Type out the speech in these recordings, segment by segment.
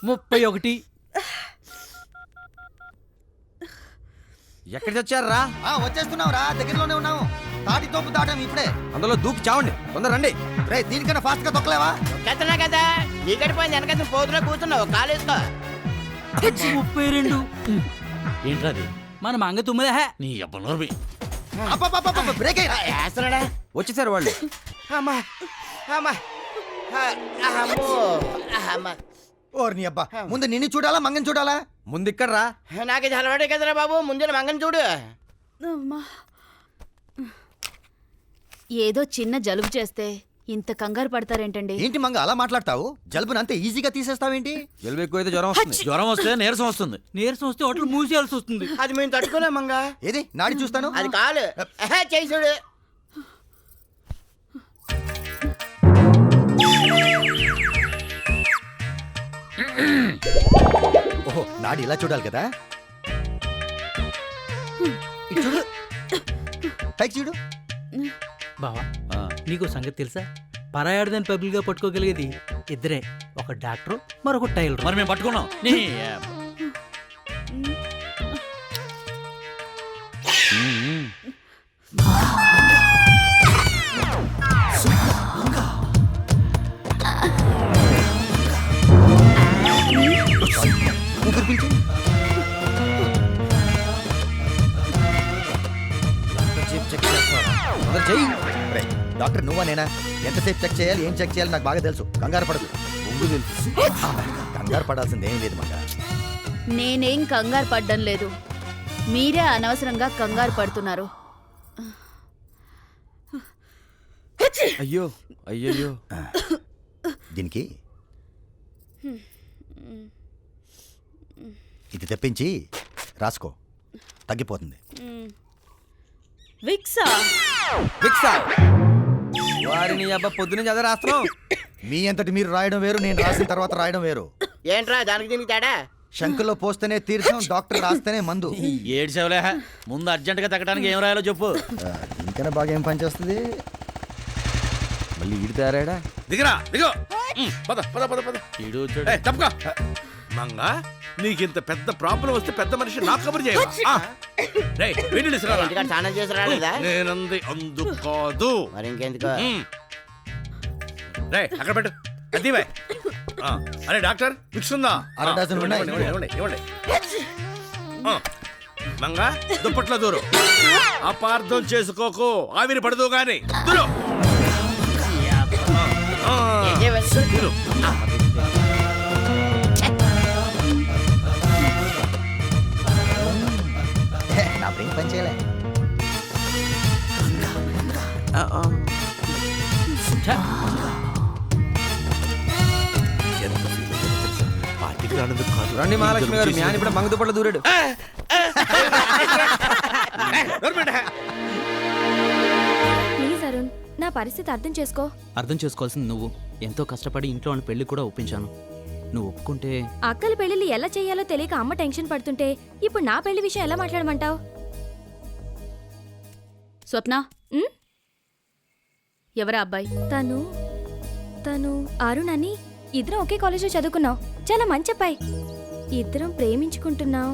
31. ఎక్కడ చచ్చారా? వచ్చేస్తున్నాం రా, దగ్గరలోనే ఉన్నాము. తాటి తోపు దాటం ఇప్పుడే. అందులో దూకి చావండి, తొందర రండి. రే దీనికన్నా ఫాస్ట్ గా తొక్కలేవా? చెత్తనా కదా నీకడిపోయింది, వెనక పోతున్నా కూర్చున్నావు, కాలేసుకో. 32. ఏంట్రాది? మన మంగ తుమ్మదే. నీ అబ్బనోర్మి. బ్రేక్ వేస్తున్నాడా? వచ్చేసారు వాళ్ళు. అమ్మా అమ్మా అమ్మో అమ్మా. ఓర్ నీ అబ్బా, ముందు నిన్ను చూడాలా మంగని చూడాలా? ముందు ఇక్కడ రా. నాకు ఇది అలవాటే కదరా బాబు, ముందు మంగని చూడు. ఏదో చిన్న జలుబు చేస్తే ఇంత కంగారు పడతారేంటండి? ఏంటి మంగ అలా మాట్లాడతావు? జలుబుని అంతే ఈజీగా తీసేస్తావేంటి? జలుబు ఎక్కువైతే జ్వరం వస్తుంది. జ్వరం వస్తే నీరసం వస్తుంది. నీరసం వస్తే హోటల్ మూసేయాల్సి వస్తుంది. అది మేము తట్టుకోలేం మంగ. ఏది నాడి చూస్తాను. అది కాలు చేయి చూడు. ఓహో, నాడి ఇలా చూడాలి కదా. ఇటు చూడు, పైకి చూడు. బావా, నీకు సంగతి తెలుసా? పరాయాడదని పబ్లిక్ గా పట్టుకోగలిగేది ఇద్దరే, ఒక డాక్టర్ మరొక టైలర్. మరి మేము పట్టుకున్నాం. నీ ఊపిరి పీల్చు. తొందర చెయ్యి. రే డాక్టర్ నువ్వా నేనా? ఎంతసేపు చెక్ చేయాలి, ఏం చెక్ చేయాలి నాకు బాగా తెలుసు. కంగారు పడదు. కంగారు పడాల్సింది ఏం లేదు మంగ. నేనేం కంగారు పడ్డం లేదు, మీరే అనవసరంగా కంగారు పడుతున్నారు. అయ్యో అయ్యయ్యో. దీనికి ఇది తెప్పించి రాసుకో, తగ్గిపోతుంది. విక్సా? విక్సా? వారిని అబ్బా పొద్దున చదివి రాస్తున్నావు. మీ అంతటి మీరు రాయడం వేరు, నేను రాసిన తర్వాత రాయడం వేరు. ఏంట్రా దానికి దీనికి తేడా? శంకులో పోస్తేనే తీర్థం, డాక్టర్ రాస్తేనే మందు. ఏడు సేవలే. ముందు అర్జెంట్ గా తగ్గడానికి ఏం రాయాలో చెప్పు. దీనికన్నా బాగా ఏం పని చేస్తుంది? మళ్ళీ ఈడు తయారాడా? దిగరా దిగో. పద పద పద పద. ఈడు వచ్చాడు. తప్పక మంగ, నీకింత పెద్ద ప్రాబ్లం వస్తే పెద్ద మనిషి నాకు కబురు చేయవా? ఇంటికాడ స్నానం చేసి రాలేదా? నేనంది అందుకు కాదు. మరి ఇంకెందుకు? రే అక్కడ పెట్టు. అదివే. అరే డాక్టర్ ఫిక్స్ ఉందా? అర డజన్ ఉన్నాయి. ఇవ్వండి ఇవ్వండి. మంగ దుప్పట్లో దూరు. అపార్థం చేసుకోకు, ఆవిరి పడదు గాని దూరు. దూరు. నా బ్రెయిన్ పని చేయలే. రండి మహాలక్ష్మి గారు, మీ ఆయన ఇప్పుడు మంగ దుప్పట్లో దూరాడు. ప్లీజ్ అరుణ్, నా పరిస్థితి అర్థం చేసుకో. అర్థం చేసుకోవాల్సింది నువ్వు. ఎంతో కష్టపడి ఇంట్లో వాళ్ళ పెళ్లి కూడా ఒప్పించాను. నువ్వు ఒప్పుకుంటే అక్కల పెళ్లిళ్ళు ఎలా చేయాలో తెలియక అమ్మ టెన్షన్ పడుతుంటే ఇప్పుడు నా పెళ్లి విషయం ఎలా మాట్లాడమంటావు? స్వప్న, ఎవరా అబ్బాయి? తను అరుణ్ అని, ఇద్దరం ఒకే కాలేజీలో చదువుకున్నాం. చాలా మంచి అబ్బాయి. ఇద్దరం ప్రేమించుకుంటున్నాం.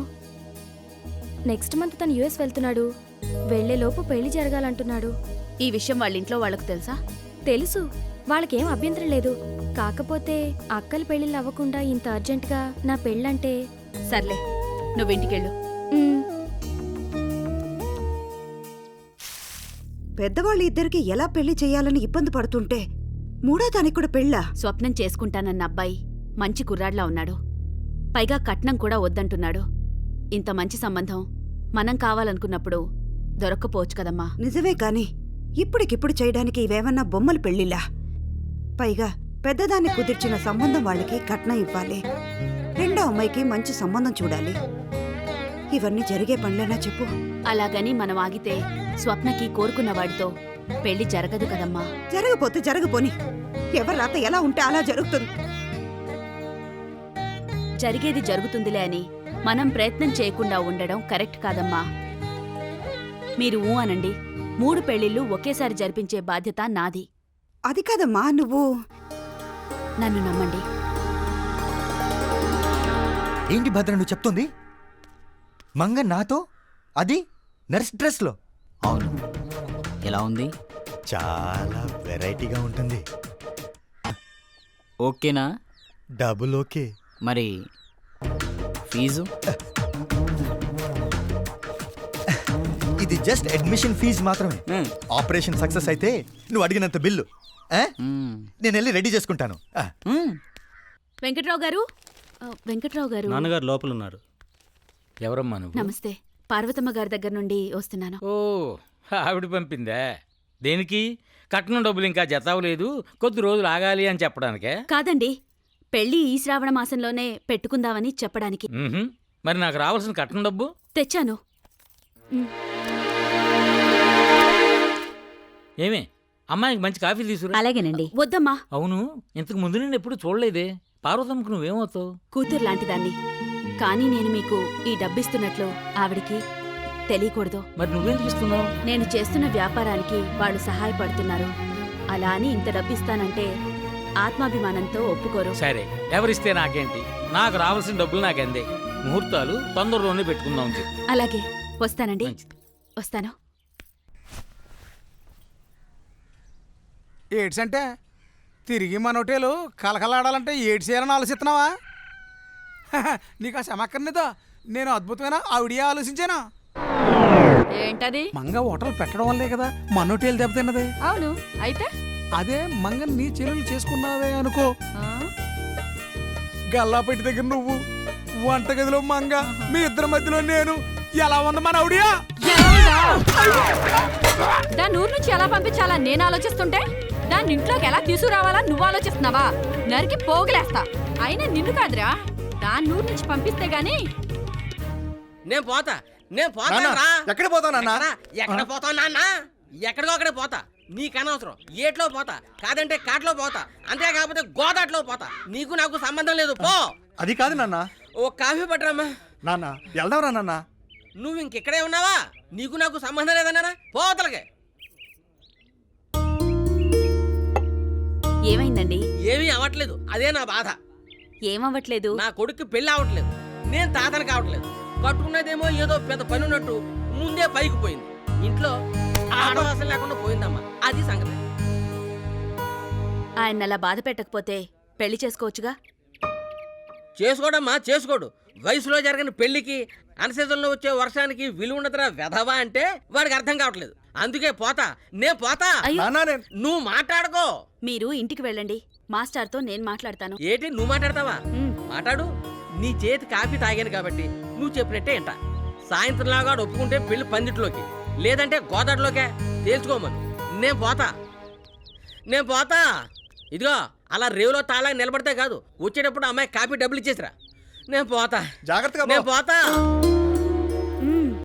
నెక్స్ట్ మంత్ తను యుఎస్ వెళ్తున్నాడు. వెళ్లేలోపు పెళ్లి జరగాలంటున్నాడు. ఈ విషయం వాళ్ళ ఇంట్లో వాళ్ళకు తెలుసా? తెలుసు, వాళ్ళకేం అభ్యంతరం లేదు. కాకపోతే అక్కల పెళ్లిళ్ళు అవ్వకుండా ఇంత అర్జెంటుగా నా పెళ్ళంటే. సర్లే, నువ్వు ఇంటికెళ్ళు. పెద్దవాళ్ళు ఇద్దరికి ఎలా పెళ్లి చేయాలని ఇబ్బంది పడుతుంటే మూడో దానికి కూడా పెళ్ళా? స్వప్నం చేసుకుంటానన్న అబ్బాయి మంచి కుర్రాడ్లా ఉన్నాడు. పైగా కట్నం కూడా వద్దంటున్నాడు. ఇంత మంచి సంబంధం మనం కావాలనుకున్నప్పుడు దొరక్కపోవచ్చు కదమ్మా. నిజమే కాని ఇప్పటికిప్పుడు చేయడానికి ఇవేమన్నా బొమ్మల పెళ్లిలా? పైగా పెద్దదాన్ని కుదిర్చిన సంబంధం వాళ్ళకి కట్నం ఇవ్వాలి, రెండో అమ్మాయికి మంచి సంబంధం చూడాలి. ఇవన్నీ జరిగే పనులేనా చెప్పు? అలాగని మనం ఆగితే స్వప్నకి కోరుకున్న వాడితో పెళ్లి జరగదు కదమ్మా. జరగపోతే జరగపోని, ఎవరి రాత ఎలా ఉంటే అలా జరుగుతుంది. జరిగేది జరుగుతుందిలే అని మనం ప్రయత్నం చేయకుండా ఉండడం కరెక్ట్ కాదమ్మా. మీరు ఊ అనండి, 3 పెళ్లిళ్ళు ఒకేసారి జరిపించే బాధ్యత నాది. అది కాదమ్మా, నువ్వు నన్ను నమ్మండి. ఏంటి భద్ర నువ్వు చెప్తుంది? మంగ నాతో, అది నర్స్ డ్రెస్లో. అవును, ఎలా ఉంది? చాలా వెరైటీగా ఉంటుంది. ఓకేనా? Double okay. మరి ఫీజు? ఇది జస్ట్ అడ్మిషన్ ఫీజు మాత్రమే. ఆపరేషన్ సక్సెస్ అయితే నువ్వు అడిగినంత బిల్లు నేను వెళ్ళి రెడీ చేసుకుంటాను. వెంకట్రావు గారు, వెంకట్రావు గారు. నాన్నగారు లోపల ఉన్నారు. ఎవరమ్మా నువ్వు? నమస్తే, పార్వతమ్మ గారి దగ్గర నుండి వస్తున్నాను. ఓ, ఆవిడ పంపిందా? దేనికి? కట్నం డబ్బులు ఇంకా జతావలేదు, కొద్ది రోజులు ఆగాలి అని చెప్పడానికే? కాదండి, పెళ్లి ఈ శ్రావణ మాసంలోనే పెట్టుకుందామని చెప్పడానికి. మరి నాకు రావాల్సిన కట్నం డబ్బు తెచ్చాను. ఏమే, అమ్మాయికి మంచి కాఫీ తీసుకురా. అలాగేనండి. వద్దమ్మా. అవును, ఇంతకు ముందు నేను ఎప్పుడు చూడలేదే. పార్వతమ్మకు నువ్వేమవుతావు? కూతురు లాంటిదాన్ని. కానీ నేను మీకు ఈ డబ్బిస్తున్నట్లు ఆవిడికి తెలియకూడదు. మరి నువ్వెందుకు ఇస్తున్నావు? నేను చేస్తున్న వ్యాపారానికి వాళ్ళు సహాయపడుతున్నారు. అలా అని ఇంత డబ్బిస్తానంటే ఆత్మాభిమానంతో ఒప్పుకోరు. సరే, ఎవరిస్తే నాకేంటి? నాకు రావాల్సిన డబ్బులు నాకు అందే. ముహూర్తాలు తొందరలోనే పెట్టుకుందాం చెప్పు. అలాగే, వస్తానండి. మంచిది. వస్తాను. ఏడ్స్ అంటే తిరిగి మన హోటలు కలకలాడాలంటే ఏడ్స్ చేయాలని ఆలోచిస్తున్నావా? నీకు ఆ సమక్కర్నిదా నేను అద్భుతమైన ఆవిడియా ఆలోచించానా? ఏంటది? మంగ హోటల్ పెట్టడం వల్లే కదా మన హోటల్ దెబ్బతిన్నది. అవును, అయితే అదే మంగ నీ చెల్లెలు చేసుకున్నావే అనుకో, గల్లాపెట్టి దగ్గర నువ్వు, వంటగదిలో మంగ, మీ ఇద్దరి మధ్యలో నేను, ఎలా ఉంది మన ఆవిడియా? దాన్ని ఊరు నుంచి ఎలా పంపించాలా నేను ఆలోచిస్తుంటే దాన్ని ఇంట్లోకి ఎలా తీసుకురావాలా నువ్వు ఆలోచిస్తున్నావా? నరికి పోగులేస్తా. అయినా నిన్ను కాదురా, దాన్ని ఊరు నుంచి పంపిస్తే గాని. నేను పోతా, నేను పోతా. ఎక్కడ పోతావు ఎక్కడ పోతావు నాన్న? ఎక్కడికో అక్కడే పోతా, నీకనవసరం. ఏట్లో పోతా, కాదంటే కాట్లో పోతా, అంతే కాకపోతే గోదాట్లో పోతా. నీకు నాకు సంబంధం లేదు, పో. అది కాదు నాన్న. ఓ కాఫీ పట్టరమ్మా. నాన్న వెళ్దాంరా నాన్న. నువ్వు ఇంకెక్కడే ఉన్నావా? నీకు నాకు సంబంధం లేదన్నారా? పోతలకే. ఏమైందండి? ఏమీ అవ్వట్లేదు, అదే నా బాధ. ఏమవ్వట్లేదు? నా కొడుక్కి పెళ్ళి అవ్వట్లేదు, నేను తాతని కావట్లేదు. కట్టుకున్నదేమో ఏదో పెద్ద పని ఉన్నట్టు ముందే పైకి పోయింది. ఇంట్లో ఆడవాసం లేకుండా పోయిందమ్మా, అది సంగతి. ఆయన అలా బాధ పెట్టకపోతే పెళ్లి చేసుకోవచ్చుగా. చేసుకోడమ్మా, చేసుకోడు. వయసులో జరగని పెళ్లికి, అన్సీజన్లో వచ్చే వర్షానికి విలువ ఉండదురా వెధవా అంటే వాడికి అర్థం కావట్లేదు. అందుకే పోతా, నేను పోతా. నువ్వు మాట్లాడుకో. మీరు ఇంటికి వెళ్ళండి, మాస్టర్తో నేను మాట్లాడతాను. ఏంటి నువ్వు మాట్లాడతావా? మాట్లాడు. నీ చేతి కాఫీ తాగాను కాబట్టి నువ్వు చెప్పినట్టే ఏంట. సాయంత్రంలాగా ఒప్పుకుంటే పెళ్లి పందిట్లోకి, లేదంటే గోదావరిలోకే తేల్చుకోమను. నేను పోతా, నేను పోతా. ఇదిగో అలా రేవులో తాళా నిలబడితే కాదు, వచ్చేటప్పుడు అమ్మాయి కాఫీ డబ్బులు ఇచ్చేసిరా. నేను పోతా, జాగ్రత్తగా నేను పోతా.